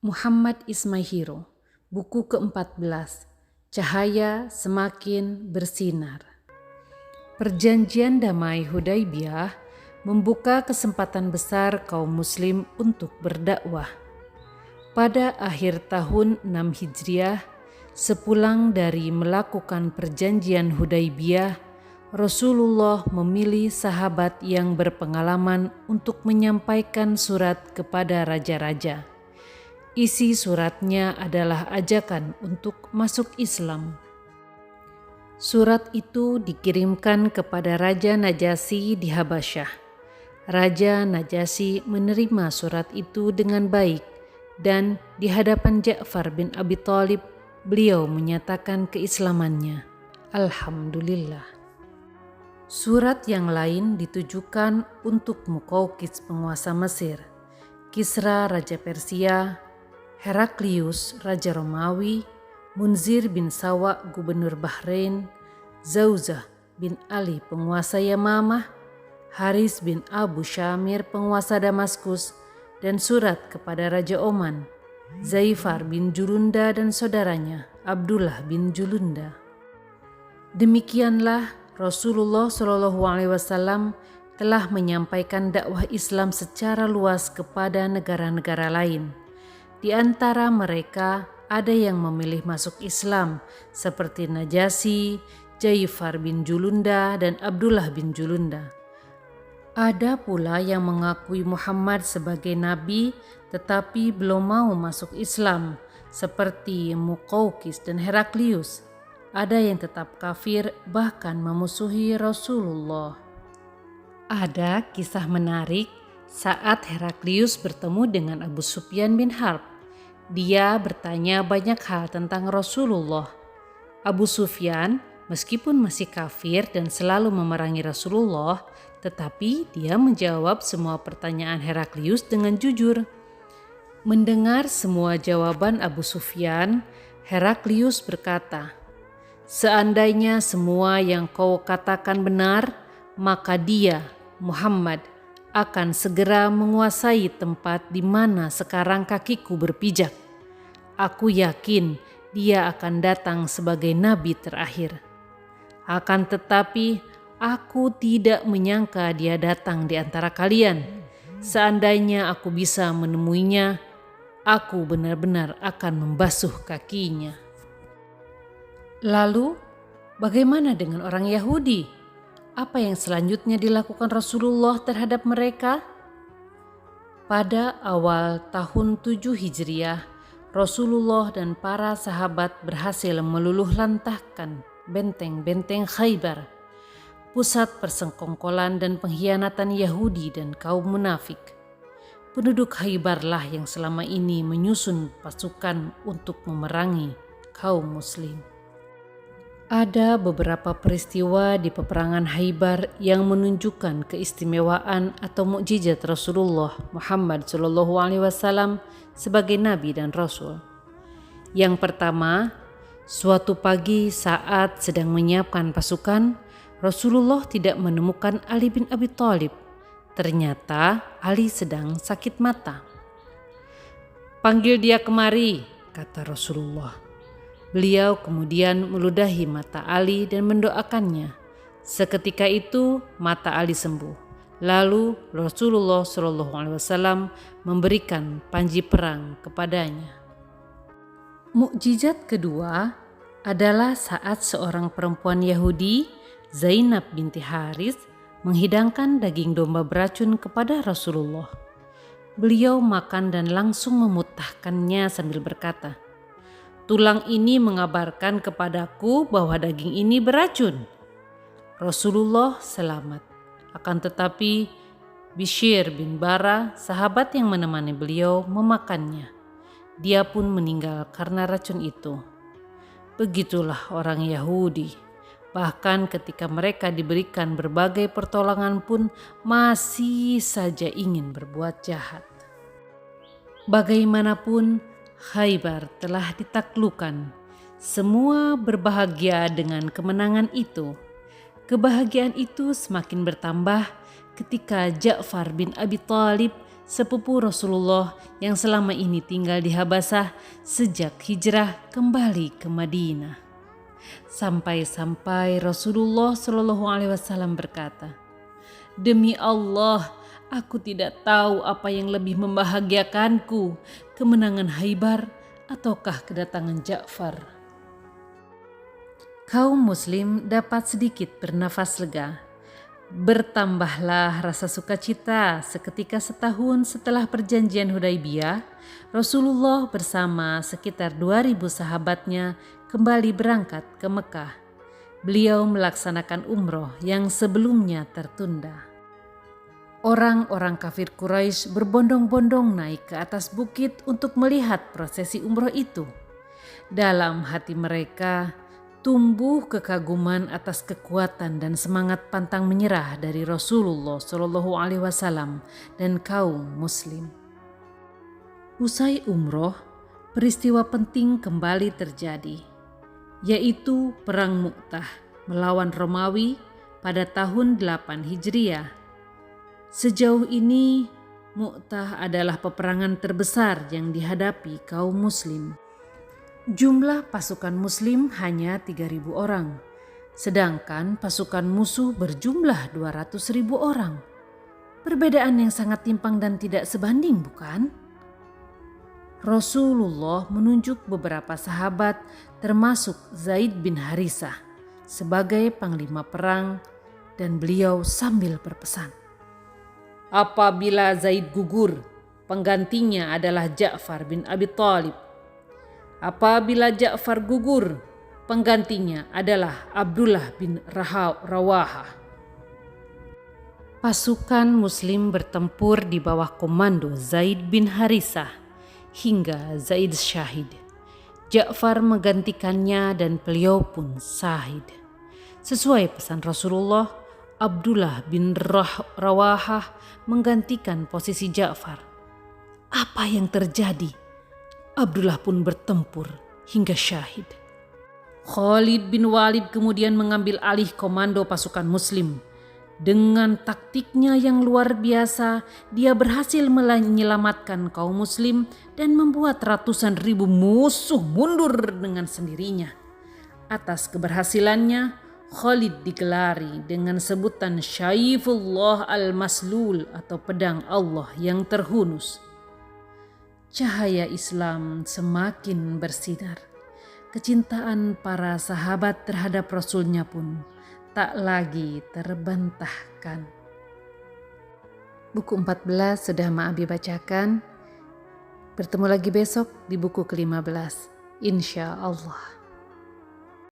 Muhammad Ismail, buku ke-14, Cahaya Semakin Bersinar. Perjanjian Damai Hudaibiyah membuka kesempatan besar kaum muslim untuk berdakwah. Pada akhir tahun 6 Hijriah, sepulang dari melakukan perjanjian Hudaibiyah, Rasulullah memilih sahabat yang berpengalaman untuk menyampaikan surat kepada raja-raja. Isi suratnya adalah ajakan untuk masuk Islam. Surat itu dikirimkan kepada Raja Najasyi di Habasyah. Raja Najasyi menerima surat itu dengan baik dan di hadapan Ja'far bin Abi Thalib beliau menyatakan keislamannya. Alhamdulillah. Surat yang lain ditujukan untuk Muqawqis penguasa Mesir, Kisra Raja Persia, Heraklius Raja Romawi, Munzir bin Sawa Gubernur Bahrain, Zauzah bin Ali penguasa Yamamah, Haris bin Abu Syamir penguasa Damaskus, dan surat kepada Raja Oman, Zaifar bin Julunda dan saudaranya Abdullah bin Julunda. Demikianlah Rasulullah SAW telah menyampaikan dakwah Islam secara luas kepada negara-negara lain. Di antara mereka ada yang memilih masuk Islam seperti Najasyi, Jaifar bin Julunda dan Abdullah bin Julunda. Ada pula yang mengakui Muhammad sebagai nabi tetapi belum mau masuk Islam seperti Muqawqis dan Heraklius. Ada yang tetap kafir bahkan memusuhi Rasulullah. Ada kisah menarik saat Heraklius bertemu dengan Abu Sufyan bin Harb. Dia bertanya banyak hal tentang Rasulullah. Abu Sufyan meskipun masih kafir dan selalu memerangi Rasulullah, tetapi dia menjawab semua pertanyaan Heraklius dengan jujur. Mendengar semua jawaban Abu Sufyan, Heraklius berkata, "Seandainya semua yang kau katakan benar, maka dia, Muhammad, akan segera menguasai tempat di mana sekarang kakiku berpijak. Aku yakin dia akan datang sebagai nabi terakhir. Akan tetapi, aku tidak menyangka dia datang di antara kalian. Seandainya aku bisa menemuinya, aku benar-benar akan membasuh kakinya." Lalu, bagaimana dengan orang Yahudi? Apa yang selanjutnya dilakukan Rasulullah terhadap mereka? Pada awal tahun 7 Hijriah, Rasulullah dan para sahabat berhasil meluluhlantahkan benteng-benteng Khaybar, pusat persengkongkolan dan pengkhianatan Yahudi dan kaum munafik. Penduduk Khaybarlah yang selama ini menyusun pasukan untuk memerangi kaum muslim. Ada beberapa peristiwa di peperangan Khaybar yang menunjukkan keistimewaan atau mukjizat Rasulullah Muhammad SAW sebagai nabi dan rasul. Yang pertama, suatu pagi saat sedang menyiapkan pasukan, Rasulullah tidak menemukan Ali bin Abi Thalib. Ternyata Ali sedang sakit mata. "Panggil dia kemari," kata Rasulullah. Beliau kemudian meludahi mata Ali dan mendoakannya. Seketika itu mata Ali sembuh. Lalu Rasulullah SAW memberikan panji perang kepadanya. Mukjizat kedua adalah saat seorang perempuan Yahudi, Zainab binti Haris, menghidangkan daging domba beracun kepada Rasulullah. Beliau makan dan langsung memuntahkannya sambil berkata, "Tulang ini mengabarkan kepadaku bahwa daging ini beracun." Rasulullah selamat. Akan tetapi Bishr bin Bara, sahabat yang menemani beliau, memakannya. Dia pun meninggal karena racun itu. Begitulah orang Yahudi. Bahkan ketika mereka diberikan berbagai pertolongan pun masih saja ingin berbuat jahat. Bagaimanapun, Khaybar telah ditaklukkan. Semua berbahagia dengan kemenangan itu. Kebahagiaan itu semakin bertambah ketika Ja'far bin Abi Thalib sepupu Rasulullah yang selama ini tinggal di Habasah sejak hijrah kembali ke Madinah. Sampai-sampai Rasulullah Shallallahu Alaihi Wasallam berkata, "Demi Allah, aku tidak tahu apa yang lebih membahagiakanku, kemenangan Khaibar ataukah kedatangan Ja'far." Kaum muslim dapat sedikit bernafas lega. Bertambahlah rasa sukacita seketika setahun setelah perjanjian Hudaibiyah, Rasulullah bersama sekitar 2.000 sahabatnya kembali berangkat ke Mekah. Beliau melaksanakan umroh yang sebelumnya tertunda. Orang-orang kafir Quraisy berbondong-bondong naik ke atas bukit untuk melihat prosesi umroh itu. Dalam hati mereka tumbuh kekaguman atas kekuatan dan semangat pantang menyerah dari Rasulullah Shallallahu Alaihi Wasallam dan kaum muslim. Usai umroh, peristiwa penting kembali terjadi, yaitu Perang Mu'tah melawan Romawi pada tahun 8 Hijriah. Sejauh ini, Mu'tah adalah peperangan terbesar yang dihadapi kaum muslim. Jumlah pasukan muslim hanya 3.000 orang, sedangkan pasukan musuh berjumlah 200.000 orang. Perbedaan yang sangat timpang dan tidak sebanding, bukan? Rasulullah menunjuk beberapa sahabat termasuk Zaid bin Harisah sebagai panglima perang dan beliau sambil berpesan, "Apabila Zaid gugur, penggantinya adalah Ja'far bin Abi Thalib. Apabila Ja'far gugur, penggantinya adalah Abdullah bin Rawahah." Pasukan muslim bertempur di bawah komando Zaid bin Harisah hingga Zaid syahid. Ja'far menggantikannya dan beliau pun syahid. Sesuai pesan Rasulullah, Abdullah bin Rawahah menggantikan posisi Ja'far. Apa yang terjadi? Abdullah pun bertempur hingga syahid. Khalid bin Walid kemudian mengambil alih komando pasukan muslim. Dengan taktiknya yang luar biasa, dia berhasil menyelamatkan kaum muslim dan membuat ratusan ribu musuh mundur dengan sendirinya. Atas keberhasilannya, Khalid digelari dengan sebutan Syaifullah al-Maslul atau pedang Allah yang terhunus. Cahaya Islam semakin bersinar. Kecintaan para sahabat terhadap Rasulnya pun tak lagi terbantahkan. Buku 14 sudah Ma'abi bacakan. Bertemu lagi besok di buku ke-15. Insya Allah.